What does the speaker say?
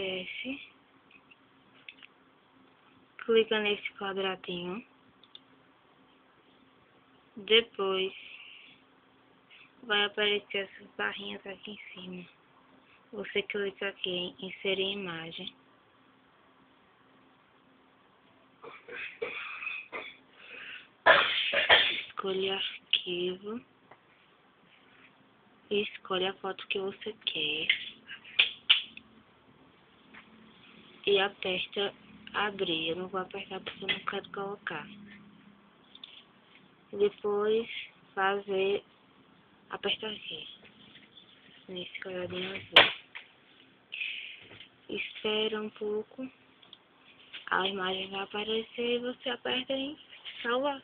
desce, clica nesse quadradinho, depois vai aparecer essas barrinhas aqui em cima. Você clica aqui em inserir imagem. Escolhe arquivo. E escolhe a foto que você quer. E aperta abrir. Eu não vou apertar porque eu não quero colocar. Depois aperta aqui. Nesse quadradinho azul. Espera um pouco. A imagem vai aparecer e você aperta em salvar.